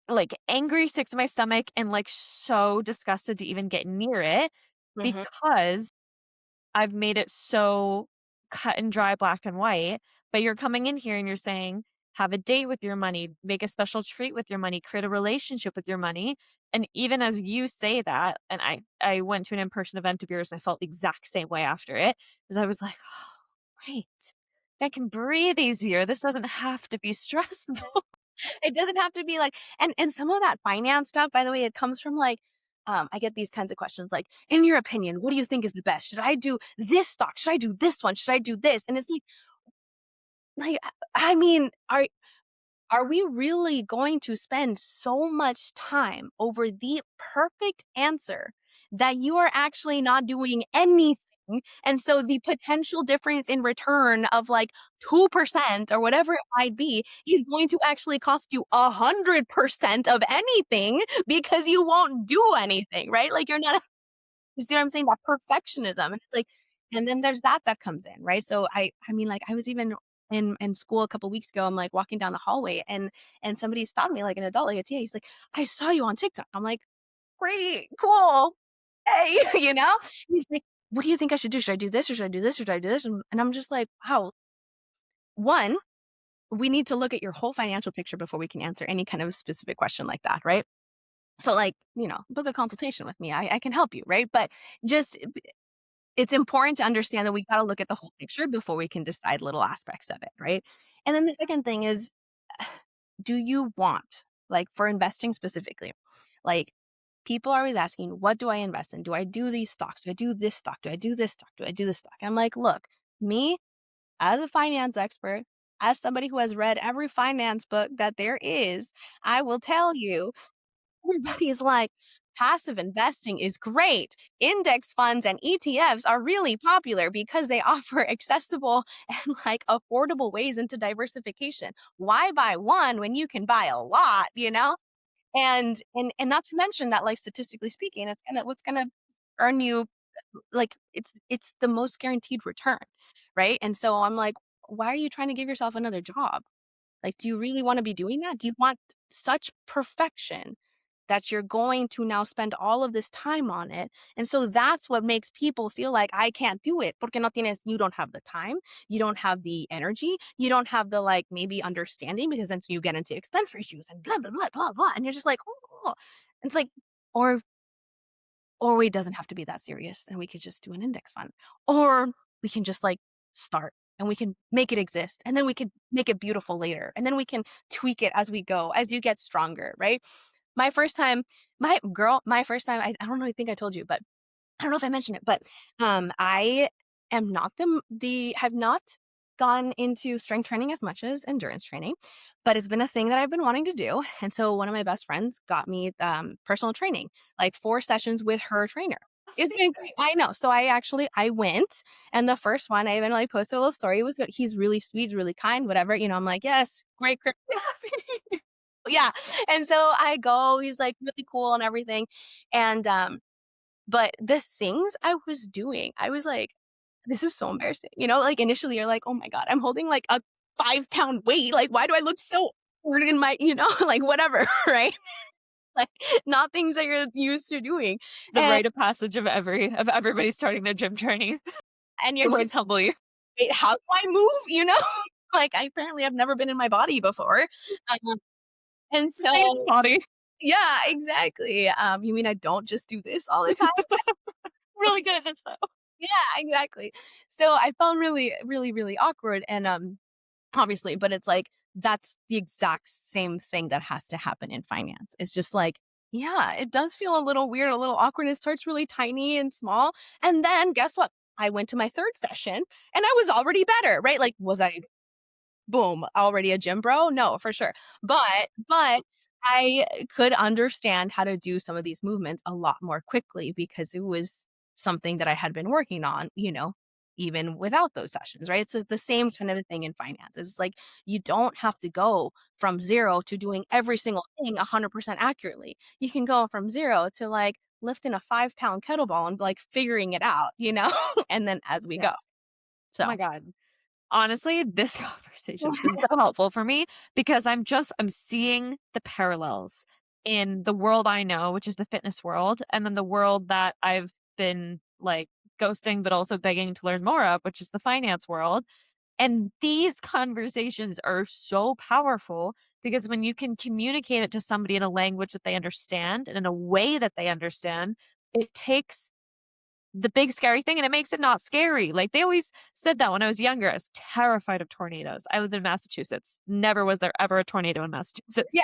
like angry, sick to my stomach, and like so disgusted to even get near it mhm, because I've made it so cut and dry, black and white, but you're coming in here and you're saying, have a date with your money, make a special treat with your money, create a relationship with your money. And even as you say that, and I went to an in-person event of yours and I felt the exact same way after it, because I was like, oh, right. I can breathe easier. This doesn't have to be stressful. it doesn't have to be like and some of that finance stuff, by the way, it comes from, like, I get these kinds of questions like, "In your opinion, what do you think is the best? Should I do this stock? Should I do this one? Should I do this?" And it's like, I mean, are we really going to spend so much time over the perfect answer that you are actually not doing anything? And so the potential difference in return of like 2% or whatever it might be is going to actually cost you 100% of anything because you won't do anything, right? Like you're not you see what I'm saying? That perfectionism. And it's like, and then there's that comes in, right? So I mean, like I was even in school a couple weeks ago, I'm like walking down the hallway and somebody stopped me, like an adult, like a TA. He's like, I saw you on TikTok. I'm like, great, cool. Hey, He's like, what do you think I should do? Should I do this or should I do this or should I do this? And I'm just like, wow, one, we need to look at your whole financial picture before we can answer any kind of specific question like that, right? So like, book a consultation with me. I can help you, right? But just it's important to understand that we gotta look at the whole picture before we can decide little aspects of it, right? And then the second thing is, do you want, like for investing specifically, like people are always asking, what do I invest in? Do I do these stocks? Do I do this stock? Do I do this stock? Do I do this stock? And I'm like, look, me as a finance expert, as somebody who has read every finance book that there is, I will tell you everybody's like, passive investing is great. Index funds and ETFs are really popular because they offer accessible and like affordable ways into diversification. Why buy one when you can buy a lot, And not to mention that like statistically speaking, it's gonna what's gonna earn you like it's the most guaranteed return, right? And so I'm like, why are you trying to give yourself another job? Like, do you really want to be doing that? Do you want such perfection that you're going to now spend all of this time on it? And so that's what makes people feel like I can't do it. Porque no tienes, you don't have the time, you don't have the energy, you don't have the like maybe understanding because then you get into expense ratios and blah blah blah blah blah. And you're just like, oh, it's like, or it doesn't have to be that serious and we could just do an index fund. Or we can just like start and we can make it exist and then we can make it beautiful later. And then we can tweak it as we go, as you get stronger, right? My first time, my first time, I don't know, I think I told you, but I don't know if I mentioned it, but I am not have not gone into strength training as much as endurance training, but it's been a thing that I've been wanting to do. And so one of my best friends got me personal training, like 4 sessions with her trainer. It's been great. I know. So I went, and the first one I even like posted a little story. It was good. He's really sweet, he's really kind, whatever. I'm like, yes, great. Yeah. And so I go. He's like really cool and everything, and but the things I was doing, I was like, "This is so embarrassing." Like, initially, you're like, "Oh my god, I'm holding, like, a 5-pound weight, like, why do I look so awkward in my" like, whatever, right? Like, not things that you're used to doing, The and rite of passage of everybody starting their gym training. you're The just, words humbly. "Wait, how do I move?" Like, I apparently have never been in my body before, um, and Thanks, so body. yeah, exactly, you mean I don't just do this all the time? Really good at this though. Yeah, exactly. So I felt really, really, really awkward and obviously, but it's like that's the exact same thing that has to happen in finance. It's just like, yeah, it does feel a little weird, a little awkward. It starts really tiny and small. And then guess what? I went to my third session and I was already better, right? Like, was I boom, already a gym bro? No, for sure. But I could understand how to do some of these movements a lot more quickly because it was something that I had been working on, even without those sessions, right? So it's the same kind of a thing in finance. It's like you don't have to go from 0 to doing every single thing 100% accurately. You can go from 0 to like lifting a 5-pound kettlebell and like figuring it out, and then as we go. Yes. Oh So, my god. Honestly, this conversation's been so helpful for me because I'm seeing the parallels in the world I know, which is the fitness world, and then the world that I've been like ghosting, but also begging to learn more of, which is the finance world. And these conversations are so powerful because when you can communicate it to somebody in a language that they understand and in a way that they understand, it takes the big scary thing, and it makes it not scary. Like, they always said that when I was younger. I was terrified of tornadoes. I lived in Massachusetts. Never was there ever a tornado in Massachusetts. yeah,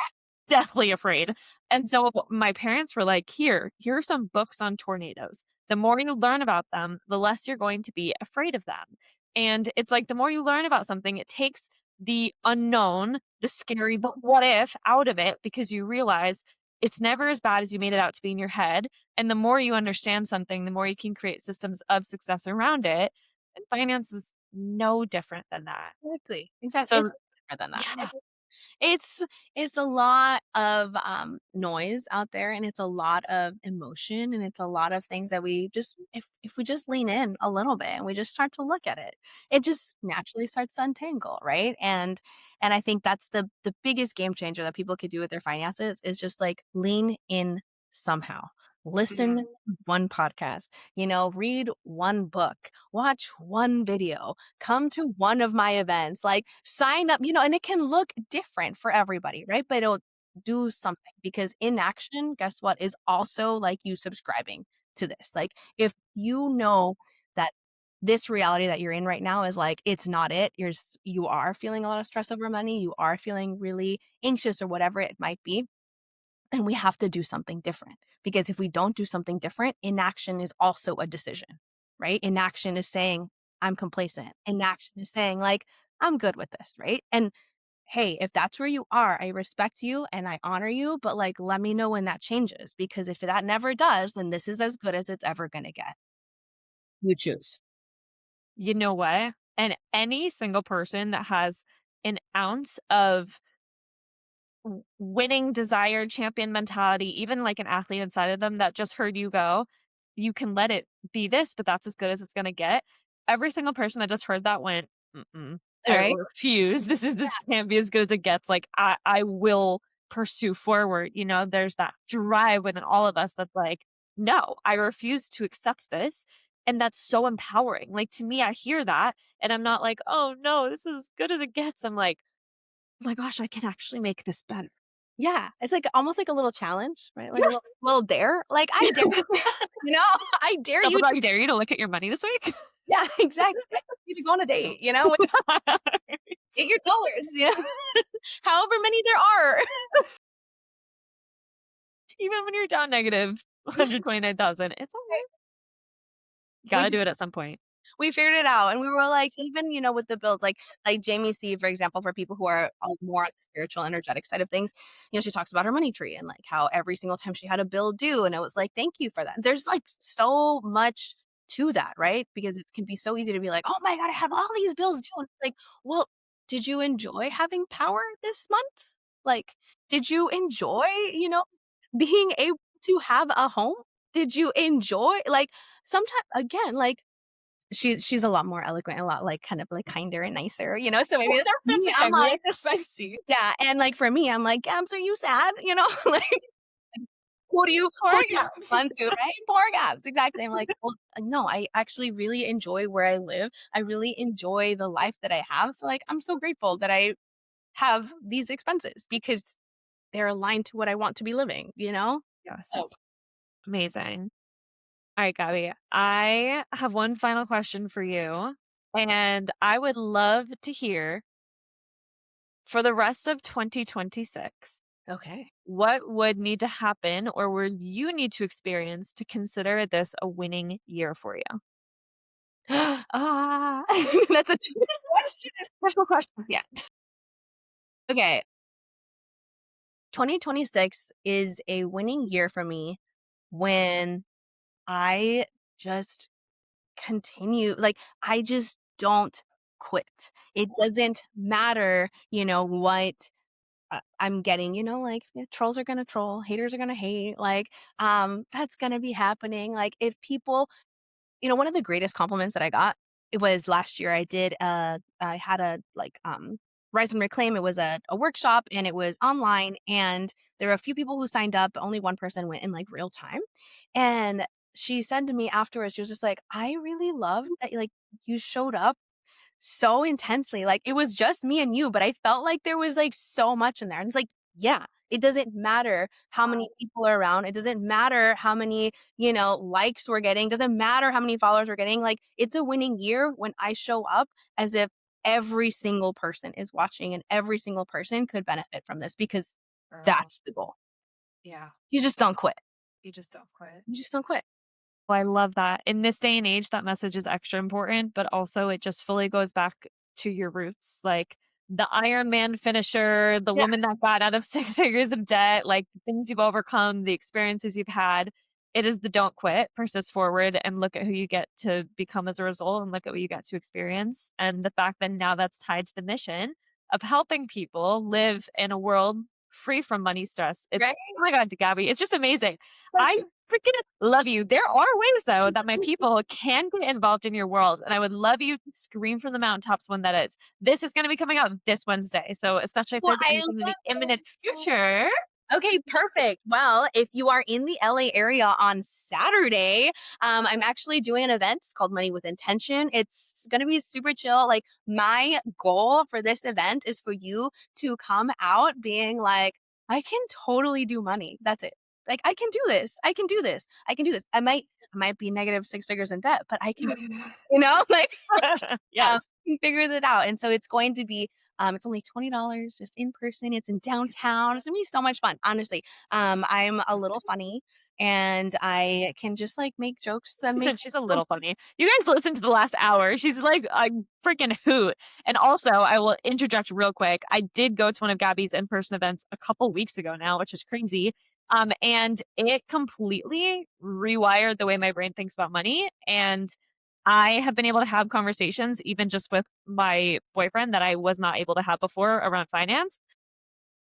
Deathly afraid. And so my parents were like, here are some books on tornadoes. The more you learn about them, the less you're going to be afraid of them. And it's like the more you learn about something, it takes the unknown, the scary, but what if out of it because you realize it's never as bad as you made it out to be in your head. And the more you understand something, the more you can create systems of success around it. And finance is no different than that. exactly. Exactly. It's So, different than that. yeah. It's it's a lot of, noise out there, and it's a lot of emotion, and it's a lot of things that we just if we just lean in a little bit and we just start to look at it, it just naturally starts to untangle, right? And I think that's the biggest game changer that people could do with their finances is just, like, lean in somehow. Listen Mhm. to one podcast, read one book, watch one video, come to one of my events, like sign up, and it can look different for everybody, right? But it'll do something because inaction, guess what, is also like you subscribing to this. Like if you know that this reality that you're in right now is like it's not it. You are feeling a lot of stress over money, you are feeling really anxious or whatever it might be, then we have to do something different. Because if we don't do something different, inaction is also a decision, right? Inaction is saying, I'm complacent. Inaction is saying, like, I'm good with this, right? And hey, if that's where you are, I respect you and I honor you, but like, let me know when that changes. Because if that never does, then this is as good as it's ever going to get. You choose. You know what? And any single person that has an ounce of winning desire, champion mentality, even like an athlete inside of them that just heard you go, you can let it be this, but that's as good as it's going to get. Every single person that just heard that went, mm-mm. I Right? refuse. This can't be as good as it gets. Like I will pursue forward. You know, there's that drive within all of us that's like, no, I refuse to accept this. And that's so empowering. Like to me, I hear that and I'm not like, oh no, this is as good as it gets. I'm like, oh my gosh, I can actually make this better. Yeah, it's like almost like a little challenge, right? Like a Yes. little dare. Like, I dare you know, I dare Double you to dog dare you to look at your money this week. yeah, exactly. I dare you to go on a date, get your dollars, however many there are. Even when you're down negative Yeah, 129,000, it's all right. right. You We gotta do it at some point. we figured it out, and we were like, even, with the bills, like Jamie C, for example, for people who are more on the spiritual, energetic side of things, she talks about her money tree and like how every single time she had a bill due, and it was like, thank you for that. There's like so much to that, right? Because it can be so easy to be like, oh my god, I have all these bills due, and it's like, well, did you enjoy having power this month? Like, did you enjoy, being able to have a home? Did you enjoy like sometimes again like she's a lot more eloquent, a lot, like, kind of, like, kinder and nicer, so maybe that's That's me, okay. I'm We like like the spicy. yeah, and, like, for me, I'm like, "Gabs, are you sad?" Like, who Poor do you Gabs. respond to, right? Poor Gabs, exactly. I'm like, "Well, no, I actually really enjoy where I live. I really enjoy the life that I have, so, like, I'm so grateful that I have these expenses because they're aligned to what I want to be living, you know?" So Yes. Amazing. All right, Gabby. I have one final question for you. And I would love to hear for the rest of 2026, okay. what would need to happen or would you need to experience to consider this a winning year for you? Ah, that's a tricky question. Special question. Yeah. Okay, 2026 is a winning year for me when I just continue like, I just don't quit. It doesn't matter, what, I'm getting, like, trolls are gonna troll, haters are gonna hate, like, that's gonna be happening, like, if people one of the greatest compliments that I got, it was last year. I had a like Rise and Reclaim. It was a workshop and it was online and there were a few people who signed up, but only one person went in like real time. And she said to me afterwards, she was just like, I really loved that like you showed up so intensely. Like it was just me and you, but I felt like there was like so much in there. And it's like, yeah, it doesn't matter how many people are around. It doesn't matter how many, likes we're getting. It doesn't matter how many followers we're getting. Like it's a winning year when I show up as if every single person is watching and every single person could benefit from this because Girl. that's the goal. Yeah. You just don't quit. You just don't quit. You just don't quit. Well, I love that. In this day and age, that message is extra important, but also it just fully goes back to your roots. Like the Iron Man finisher, the Yeah. woman that got out of 6 figures of debt, like the things you've overcome, the experiences you've had. It is the don't quit, persist forward, and look at who you get to become as a result and look at what you get to experience. And the fact that now that's tied to the mission of helping people live in a world free from money stress. Right. Oh my God, Gabby, it's just amazing. I freaking love you. There are ways though that my people can get involved in your world. And I would love you to scream from the mountaintops when that is. This is going to be coming out this Wednesday. So especially if Well, there's I anything in the love imminent future. Okay, perfect. Well, if you are in the LA area on Saturday, I'm actually doing an event. It's called Money with Intention. It's going to be super chill. Like, my goal for this event is for you to come out being like, I can totally do money. That's it. Like, I can do this. I can do this. I can do this. I might be negative 6 figures in debt, but I can, like, Yes. we figured it out. And so it's going to be it's only $20 just in person. It's in downtown. It's gonna be so much fun, honestly. I'm a little funny and I can just like make jokes and She make said she's a little funny. You guys listen to the last hour. She's like a freaking hoot. And also, I will interject real quick. I did go to one of Gabby's in-person events a couple weeks ago now, which is crazy. And it completely rewired the way my brain thinks about money. And I have been able to have conversations, even just with my boyfriend, that I was not able to have before around finance.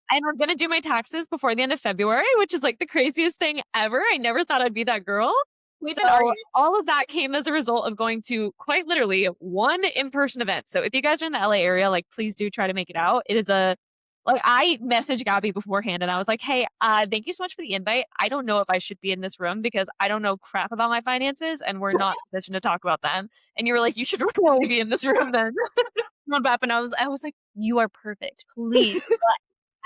And I'm gonna do my taxes before the end of February, which is like the craziest thing ever. I never thought I'd be that girl. We've been arguing. So all of that came as a result of going to quite literally one in-person event. So if you guys are in the LA area, like please do try to make it out. It is a like I messaged Gabby beforehand and I was like, "Hey, thank you so much for the invite. I don't know if I should be in this room because I don't know crap about my finances and we're not in a position to talk about them." And you were like, "You should really be in this room then." And I was like, "You are perfect. Please,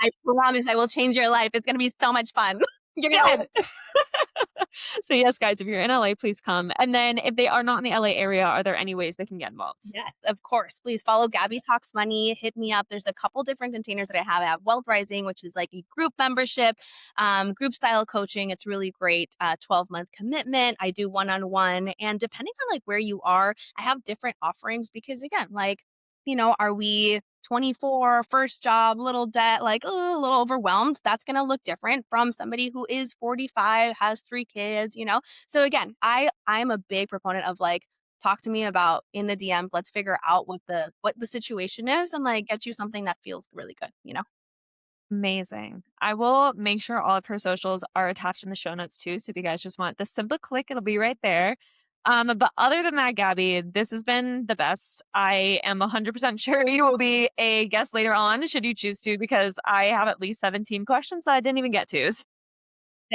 I promise I will change your life. It's gonna be so much fun. You're gonna love Good. So yes, guys, if you're in LA, please come. And then if they are not in the LA area, are there any ways they can get involved? Yes, of course. Please follow Gabby Talks Money. Hit me up. There's a couple different containers that I have. I have Wealth Rising, which is like a group membership, group style coaching. It's really great. 12-month commitment. I do one-on-one. And depending on like where you are, I have different offerings because again, like, are we 24, first job, little debt, like a little overwhelmed? That's going to look different from somebody who is 45, has 3 kids. So again, I'm a big proponent of like, talk to me about in the DMs. Let's figure out what the situation is and like get you something that feels really good. Amazing. I will make sure all of her socials are attached in the show notes too. So if you guys just want the simple click, it'll be right there. But other than that, Gabby, this has been the best. I am 100% sure you will be a guest later on, should you choose to, because I have at least 17 questions that I didn't even get to.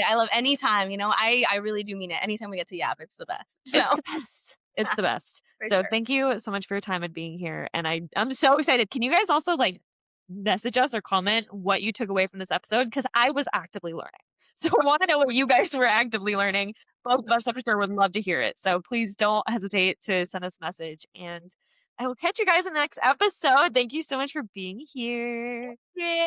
I love anytime, I really do mean it. Anytime we get to yap, it's the best. So It's the best. It's the best. for So sure. thank you so much for your time and being here. And I'm so excited. Can you guys also like message us or comment what you took away from this episode? Because I was actively learning. So I want to know what you guys were actively learning. Both of us, I'm sure, would love to hear it. So please don't hesitate to send us a message. And I will catch you guys in the next episode. Thank you so much for being here. Yeah.